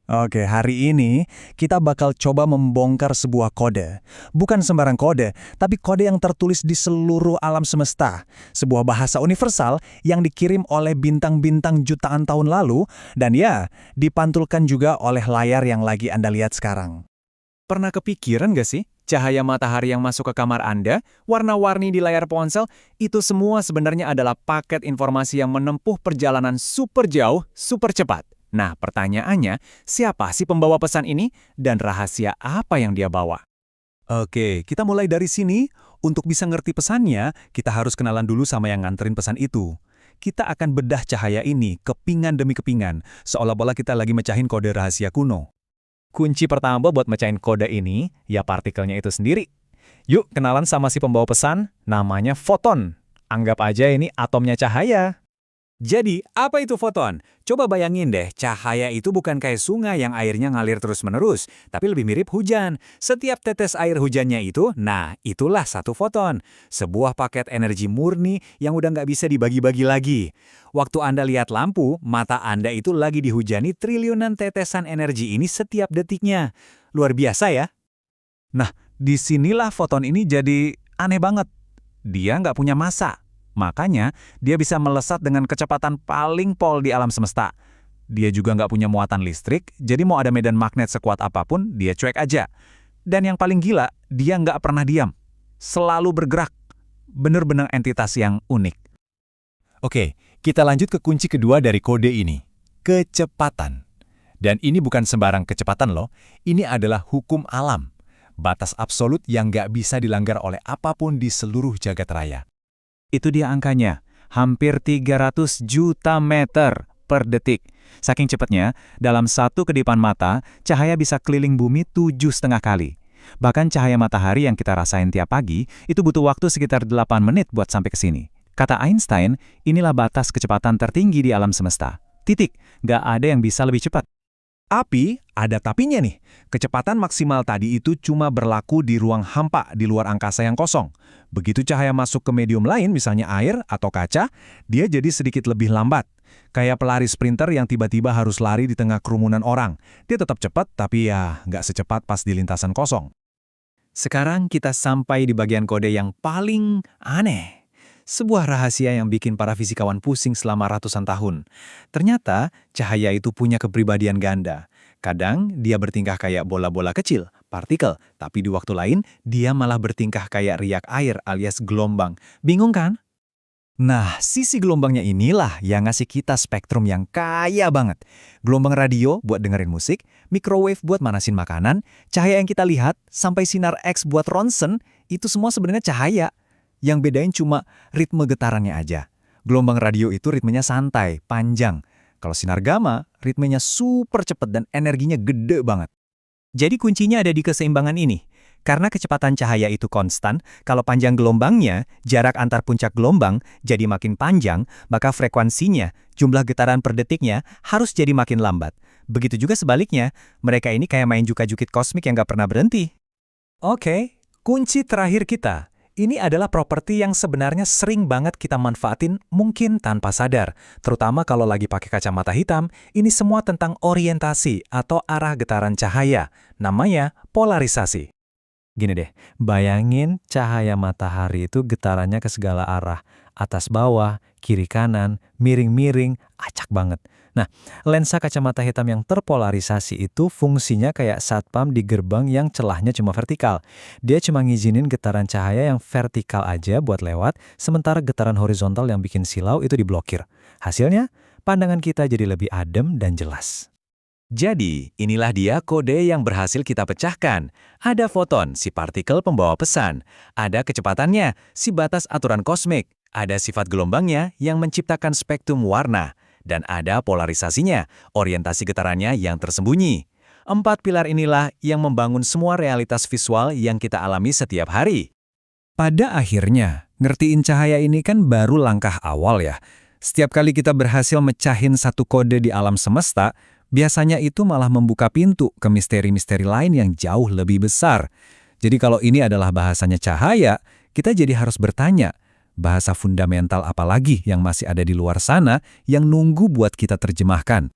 Oke, hari ini kita bakal coba membongkar sebuah kode. Bukan sembarang kode, tapi kode yang tertulis di seluruh alam semesta. Sebuah bahasa universal yang dikirim oleh bintang-bintang jutaan tahun lalu, dan ya, dipantulkan juga oleh layar yang lagi Anda lihat sekarang. Pernah kepikiran nggak sih? Cahaya matahari yang masuk ke kamar Anda, warna-warni di layar ponsel, itu semua sebenarnya adalah paket informasi yang menempuh perjalanan super jauh, super cepat. Nah, pertanyaannya, siapa sih pembawa pesan ini dan rahasia apa yang dia bawa? Oke, kita mulai dari sini. Untuk bisa ngerti pesannya, kita harus kenalan dulu sama yang nganterin pesan itu. Kita akan bedah cahaya ini kepingan demi kepingan, seolah-olah kita lagi mecahin kode rahasia kuno. Kunci pertama buat mecahin kode ini, ya partikelnya itu sendiri. Yuk, kenalan sama si pembawa pesan, namanya foton. Anggap aja ini atomnya cahaya. Jadi, apa itu foton? Coba bayangin deh, cahaya itu bukan kayak sungai yang airnya ngalir terus-menerus, tapi lebih mirip hujan. Setiap tetes air hujannya itu, nah, itulah satu foton. Sebuah paket energi murni yang udah nggak bisa dibagi-bagi lagi. Waktu Anda lihat lampu, mata Anda itu lagi dihujani triliunan tetesan energi ini setiap detiknya. Luar biasa ya? Nah, disinilah foton ini jadi aneh banget. Dia nggak punya massa. Makanya, dia bisa melesat dengan kecepatan paling pol di alam semesta. Dia juga nggak punya muatan listrik, jadi mau ada medan magnet sekuat apapun, dia cuek aja. Dan yang paling gila, dia nggak pernah diam. Selalu bergerak. Bener-bener entitas yang unik. Oke, kita lanjut ke kunci kedua dari kode ini. Kecepatan. Dan ini bukan sembarang kecepatan loh, ini adalah hukum alam. Batas absolut yang nggak bisa dilanggar oleh apapun di seluruh jagat raya. Itu dia angkanya, hampir 300 juta meter per detik. Saking cepatnya, dalam satu kedipan mata, cahaya bisa keliling bumi 7,5 kali. Bahkan cahaya matahari yang kita rasain tiap pagi, itu butuh waktu sekitar 8 menit buat sampai ke sini. Kata Einstein, inilah batas kecepatan tertinggi di alam semesta. Titik, nggak ada yang bisa lebih cepat. Tapi, ada tapinya nih. Kecepatan maksimal tadi itu cuma berlaku di ruang hampa di luar angkasa yang kosong. Begitu cahaya masuk ke medium lain, misalnya air atau kaca, dia jadi sedikit lebih lambat. Kayak pelari sprinter yang tiba-tiba harus lari di tengah kerumunan orang. Dia tetap cepat, tapi ya nggak secepat pas di lintasan kosong. Sekarang kita sampai di bagian kode yang paling aneh. Sebuah rahasia yang bikin para fisikawan pusing selama ratusan tahun. Ternyata, cahaya itu punya kepribadian ganda. Kadang, dia bertingkah kayak bola-bola kecil, partikel, tapi di waktu lain, dia malah bertingkah kayak riak air alias gelombang. Bingung kan? Nah, sisi gelombangnya inilah yang ngasih kita spektrum yang kaya banget. Gelombang radio buat dengerin musik, microwave buat manasin makanan, cahaya yang kita lihat, sampai sinar X buat ronsen, itu semua sebenarnya cahaya. Yang bedain cuma ritme getarannya aja. Gelombang radio itu ritmenya santai, panjang. Kalau sinar gamma, ritmenya super cepat dan energinya gede banget. Jadi kuncinya ada di keseimbangan ini. Karena kecepatan cahaya itu konstan, kalau panjang gelombangnya, jarak antar puncak gelombang jadi makin panjang, maka frekuensinya, jumlah getaran per detiknya, harus jadi makin lambat. Begitu juga sebaliknya, mereka ini kayak main juka-jukit kosmik yang gak pernah berhenti. Oke, kunci terakhir kita. Ini adalah properti yang sebenarnya sering banget kita manfaatin mungkin tanpa sadar. Terutama kalau lagi pakai kacamata hitam, ini semua tentang orientasi atau arah getaran cahaya. Namanya polarisasi. Gini deh, bayangin cahaya matahari itu getarannya ke segala arah. Atas bawah, kiri kanan, miring-miring, acak banget. Nah, lensa kacamata hitam yang terpolarisasi itu fungsinya kayak satpam di gerbang yang celahnya cuma vertikal. Dia cuma ngizinin getaran cahaya yang vertikal aja buat lewat, sementara getaran horizontal yang bikin silau itu diblokir. Hasilnya, pandangan kita jadi lebih adem dan jelas. Jadi, inilah dia kode yang berhasil kita pecahkan. Ada foton, si partikel pembawa pesan. Ada kecepatannya, si batas aturan kosmik. Ada sifat gelombangnya yang menciptakan spektrum warna. Dan ada polarisasinya, orientasi getarannya yang tersembunyi. 4 pilar inilah yang membangun semua realitas visual yang kita alami setiap hari. Pada akhirnya, ngertiin cahaya ini kan baru langkah awal ya. Setiap kali kita berhasil mecahin satu kode di alam semesta, biasanya itu malah membuka pintu ke misteri-misteri lain yang jauh lebih besar. Jadi kalau ini adalah bahasanya cahaya, kita jadi harus bertanya, bahasa fundamental apa lagi yang masih ada di luar sana yang nunggu buat kita terjemahkan?